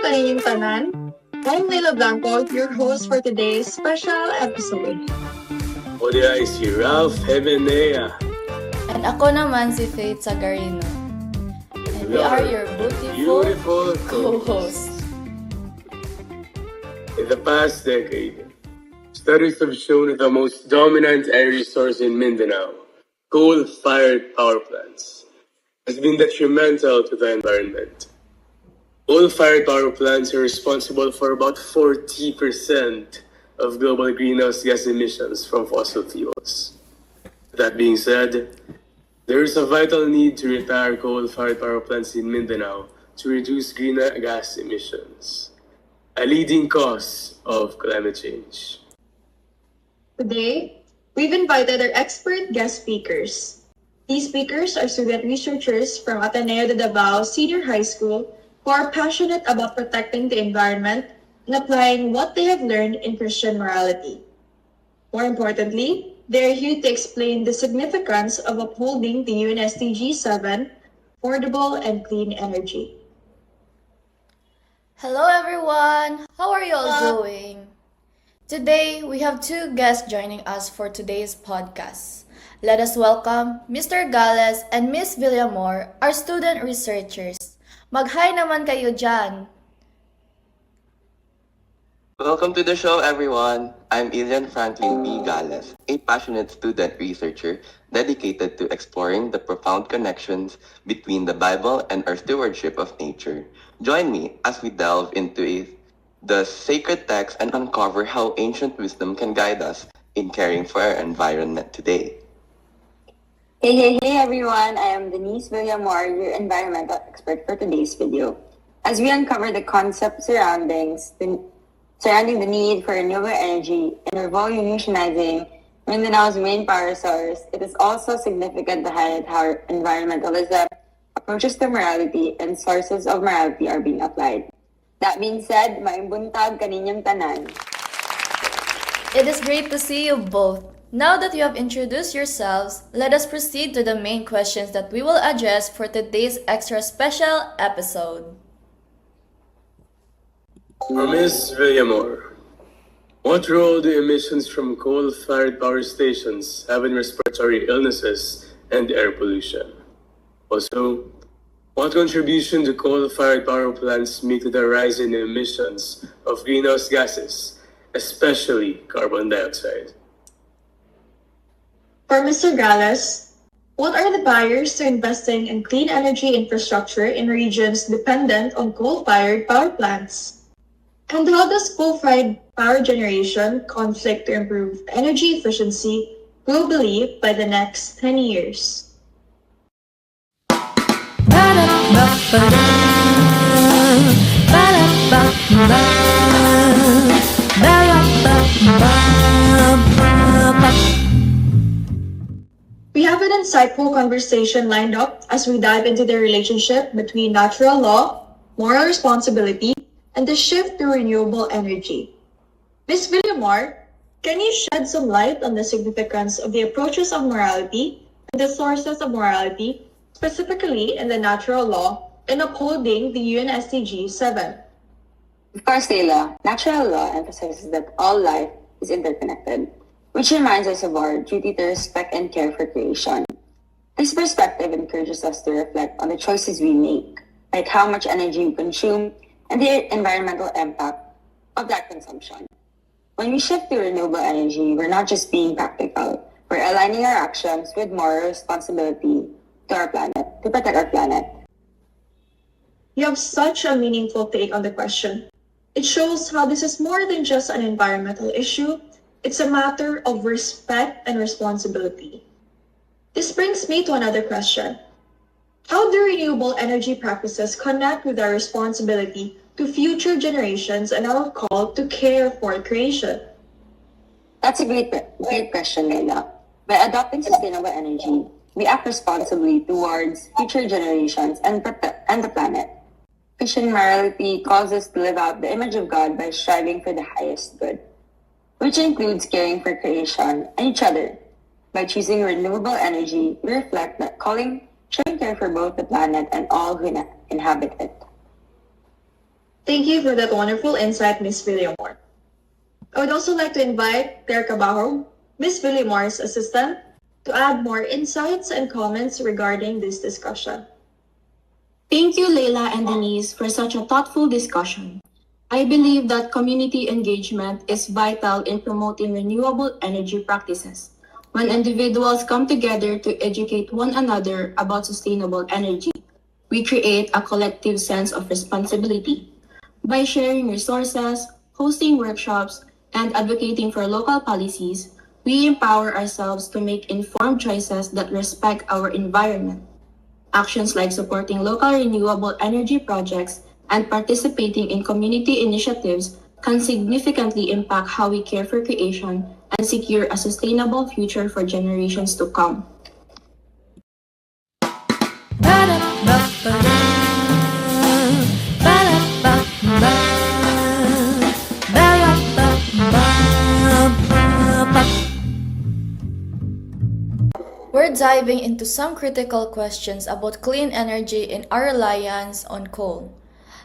kaninyong tanan. I'm Leila Blanco, your host for today's special episode. Odia is si Ralph Jimenea. And ako naman si Faith Sagarino. And we are your beautiful co-hosts. In the past decade, studies have shown that the most dominant energy source in Mindanao, coal-fired power plants, has been detrimental to the environment. Coal-fired power plants are responsible for about 40% of global greenhouse gas emissions from fossil fuels. That being said, there is a vital need to retire coal-fired power plants in Mindanao to reduce greenhouse gas emissions, a leading cause of climate change. Today, we've invited our expert guest speakers. These speakers are student researchers from Ateneo de Davao Senior High School who are passionate about protecting the environment and applying what they have learned in Christian morality. More importantly, they are here to explain the significance of upholding the UN SDG 7, affordable and clean energy. Hello everyone! How are you all doing? Today, we have two guests joining us for today's podcast. Let us welcome Mr. Gales and Ms. Villamor, our student researchers. Mag-hi naman kayo dyan! Welcome to the show, everyone. I'm Ilion Gales, a passionate student researcher dedicated to exploring the profound connections between the Bible and our stewardship of nature. Join me as we delve into the sacred text and uncover how ancient wisdom can guide us in caring for our environment today. Hey everyone, I am Denise Villamor, your environmental expert for today's video. As we uncover the concept surrounding the need for renewable energy and revolutionizing Mindanao's main power source, it is also significant to highlight how environmentalism, approaches to morality, and sources of morality are being applied. That being said, maimbuntag kaninyong tanan. It is great to see you both. Now that you have introduced yourselves, let us proceed to the main questions that we will address for today's extra special episode. Ms. Villamor, what role do emissions from coal-fired power stations have in respiratory illnesses and air pollution? Also, what contribution do coal-fired power plants make to the rise in emissions of greenhouse gases, especially carbon dioxide? For Mr. Gales, what are the barriers to investing in clean energy infrastructure in regions dependent on coal-fired power plants? And how does coal-fired power generation conflict to improve energy efficiency globally by the next 10 years? We have an insightful conversation lined up as we dive into the relationship between natural law, moral responsibility, and the shift to renewable energy. Ms. Villamor, can you shed some light on the significance of the approaches of morality and the sources of morality, specifically in the natural law, in upholding the UN SDG 7? Of course, Leila, natural law emphasizes that all life is interconnected, which reminds us of our duty to respect and care for creation. This perspective encourages us to reflect on the choices we make, like how much energy we consume and the environmental impact of that consumption. When we shift to renewable energy, we're not just being practical, we're aligning our actions with moral responsibility to our planet, to protect our planet. You have such a meaningful take on the question. It shows how this is more than just an environmental issue. It's a matter of respect and responsibility. This brings me to another question. How do renewable energy practices connect with our responsibility to future generations and our call to care for creation? That's a great question, Leila. By adopting sustainable energy, we act responsibly towards future generations and the planet. Christian morality calls us to live out the image of God by striving for the highest good, which includes caring for creation and each other. By choosing renewable energy, we reflect that showing care for both the planet and all who inhabit it. Thank you for that wonderful insight, Ms. Villamor. I would also like to invite Claire Cabahug, Ms. Villamor's assistant, to add more insights and comments regarding this discussion. Thank you, Leila and Denise, for such a thoughtful discussion. I believe that community engagement is vital in promoting renewable energy practices. When individuals come together to educate one another about sustainable energy, we create a collective sense of responsibility. By sharing resources, hosting workshops, and advocating for local policies, we empower ourselves to make informed choices that respect our environment. Actions like supporting local renewable energy projects and participating in community initiatives can significantly impact how we care for creation and secure a sustainable future for generations to come. We're diving into some critical questions about clean energy and our reliance on coal.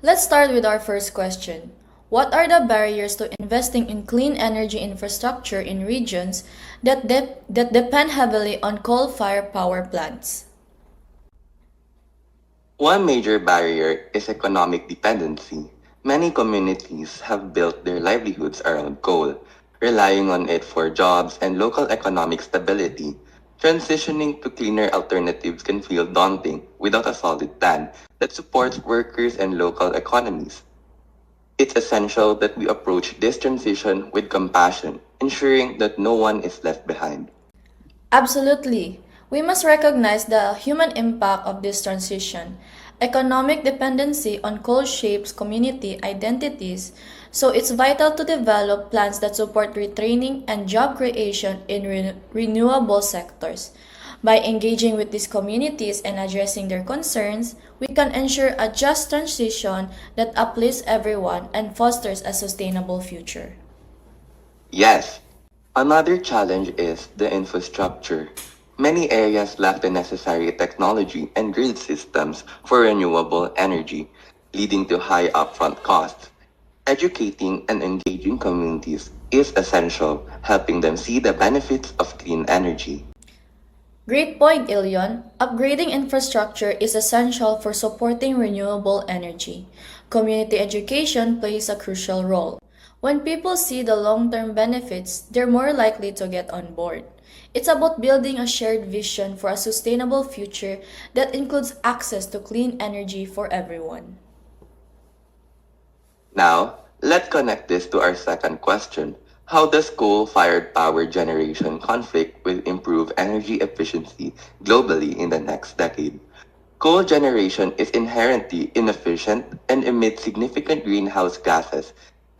Let's start with our first question. What are the barriers to investing in clean energy infrastructure in regions that depend heavily on coal-fired power plants? One major barrier is economic dependency. Many communities have built their livelihoods around coal, relying on it for jobs and local economic stability. Transitioning to cleaner alternatives can feel daunting without a solid plan that supports workers and local economies. It's essential that we approach this transition with compassion, ensuring that no one is left behind. Absolutely. We must recognize the human impact of this transition. Economic dependency on coal shapes community identities, so it's vital to develop plans that support retraining and job creation in renewable sectors. By engaging with these communities and addressing their concerns, we can ensure a just transition that uplifts everyone and fosters a sustainable future. Yes, another challenge is the infrastructure. Many areas lack the necessary technology and grid systems for renewable energy, leading to high upfront costs. Educating and engaging communities is essential, helping them see the benefits of clean energy. Great point, Ilion. Upgrading infrastructure is essential for supporting renewable energy. Community education plays a crucial role. When people see the long-term benefits, they're more likely to get on board. It's about building a shared vision for a sustainable future that includes access to clean energy for everyone. Now, let's connect this to our second question. How does coal-fired power generation conflict with improved energy efficiency globally in the next decade? Coal generation is inherently inefficient and emits significant greenhouse gases,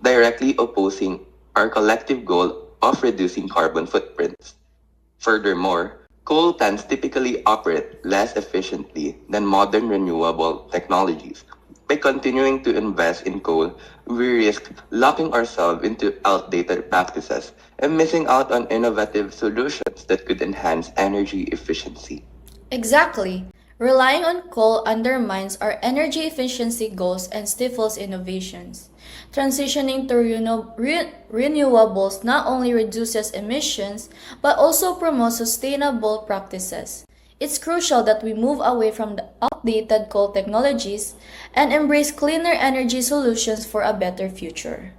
directly opposing our collective goal of reducing carbon footprints. Furthermore, coal plants typically operate less efficiently than modern renewable technologies. By continuing to invest in coal, we risk locking ourselves into outdated practices and missing out on innovative solutions that could enhance energy efficiency. Exactly. Relying on coal undermines our energy efficiency goals and stifles innovations. Transitioning to renewables not only reduces emissions but also promotes sustainable practices. It's crucial that we move away from the outdated coal technologies and embrace cleaner energy solutions for a better future.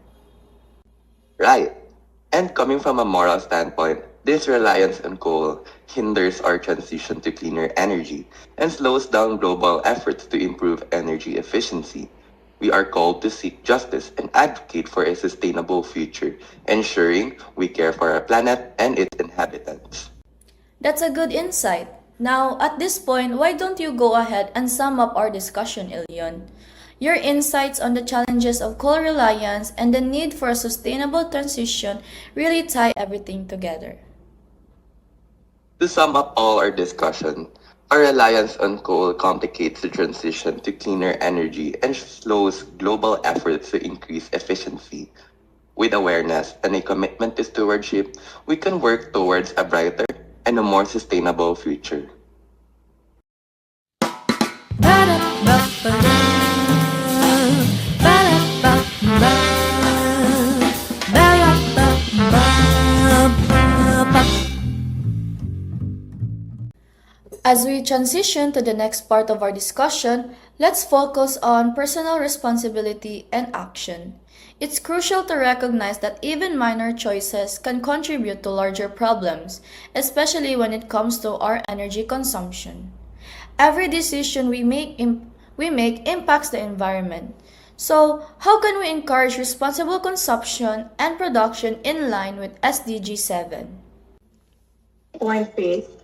Right. And coming from a moral standpoint, this reliance on coal hinders our transition to cleaner energy and slows down global efforts to improve energy efficiency. We are called to seek justice and advocate for a sustainable future, ensuring we care for our planet and its inhabitants. That's a good insight. Now, at this point, why don't you go ahead and sum up our discussion, Ilion? Your insights on the challenges of coal reliance and the need for a sustainable transition really tie everything together. To sum up all our discussion, our reliance on coal complicates the transition to cleaner energy and slows global efforts to increase efficiency. With awareness and a commitment to stewardship, we can work towards a brighter and a more sustainable future. Ba-da-ba-ba-da, ba-da As we transition to the next part of our discussion, let's focus on personal responsibility and action. It's crucial to recognize that even minor choices can contribute to larger problems, especially when it comes to our energy consumption. Every decision we make impacts the environment. So, how can we encourage responsible consumption and production in line with SDG 7? Point, Faith.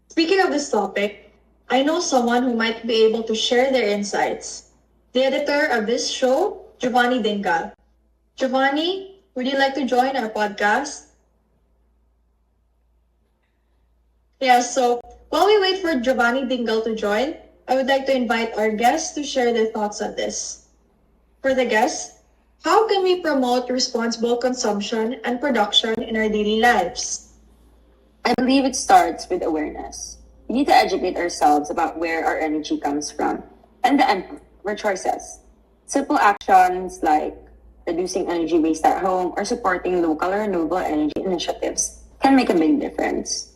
Speaking of this topic, I know someone who might be able to share their insights. The editor of this show, Jovanni Dingal. Giovanni, would you like to join our podcast? Yeah, so while we wait for Giovanni Dingal to join, I would like to invite our guests to share their thoughts on this. For the guests, how can we promote responsible consumption and production in our daily lives? I believe it starts with awareness. We need to educate ourselves about where our energy comes from and the impact of our choices. Simple actions like reducing energy waste at home or supporting local renewable energy initiatives can make a big difference.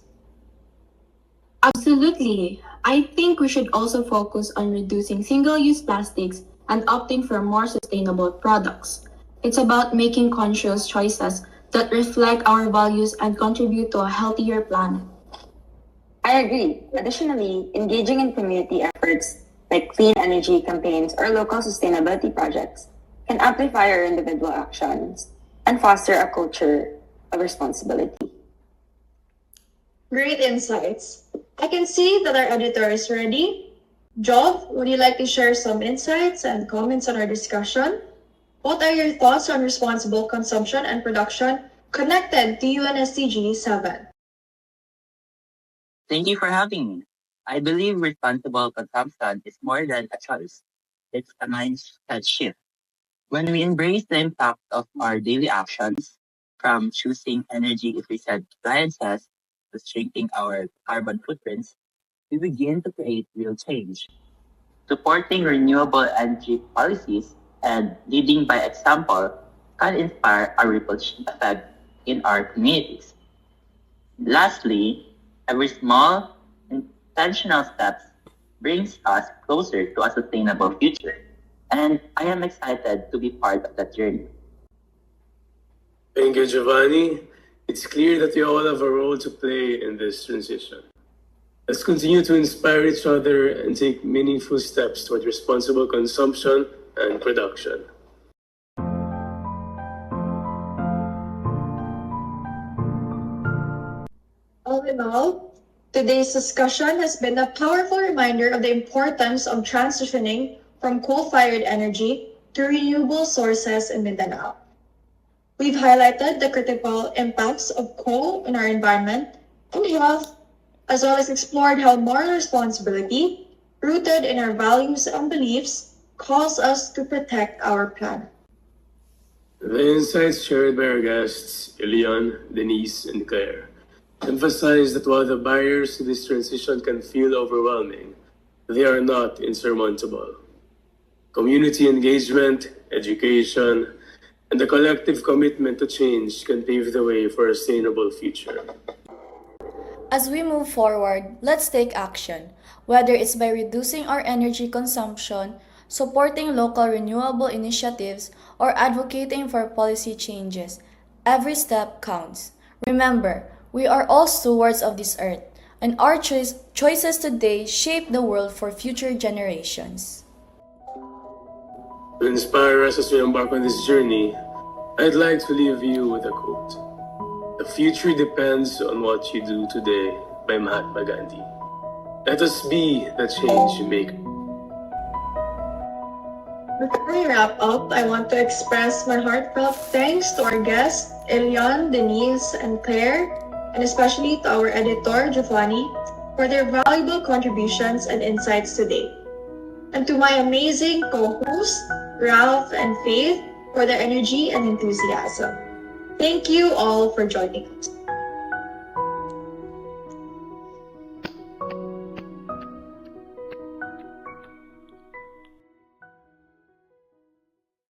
Absolutely. I think we should also focus on reducing single-use plastics and opting for more sustainable products. It's about making conscious choices that reflect our values and contribute to a healthier planet. I agree. Additionally, engaging in community efforts like clean energy campaigns or local sustainability projects can amplify our individual actions and foster a culture of responsibility. Great insights. I can see that our editor is ready. Jov, would you like to share some insights and comments on our discussion? What are your thoughts on responsible consumption and production connected to UNSDG 7? Thank you for having me. I believe responsible consumption is more than a choice. It's a mindset shift. When we embrace the impact of our daily actions, from choosing energy efficient appliances to shrinking our carbon footprints, we begin to create real change. Supporting renewable energy policies and leading by example can inspire a ripple effect in our communities. Lastly, every small, intentional steps brings us closer to a sustainable future, and I am excited to be part of that journey. Thank you, Giovanni. It's clear that we all have a role to play in this transition. Let's continue to inspire each other and take meaningful steps toward responsible consumption and production. All in all, today's discussion has been a powerful reminder of the importance of transitioning from coal-fired energy to renewable sources in Mindanao. We've highlighted the critical impacts of coal in our environment and health, as well as explored how moral responsibility, rooted in our values and beliefs, calls us to protect our planet. The insights shared by our guests, Ilion, Denise, and Claire, emphasize that while the barriers to this transition can feel overwhelming, they are not insurmountable. Community engagement, education, and the collective commitment to change can pave the way for a sustainable future. As we move forward, let's take action, whether it's by reducing our energy consumption, supporting local renewable initiatives, or advocating for policy changes. Every step counts. Remember, we are all stewards of this earth, and our choices today shape the world for future generations. To inspire us as we embark on this journey, I'd like to leave you with a quote. The future depends on what you do today by Mahatma Gandhi. Let us be the change maker. Before we wrap up, I want to express my heartfelt thanks to our guests, Ilion, Denise, and Claire, and especially to our editor, Giovanni, for their valuable contributions and insights today. And to my amazing co-hosts, Ralph and Faith, for their energy and enthusiasm. Thank you all for joining us.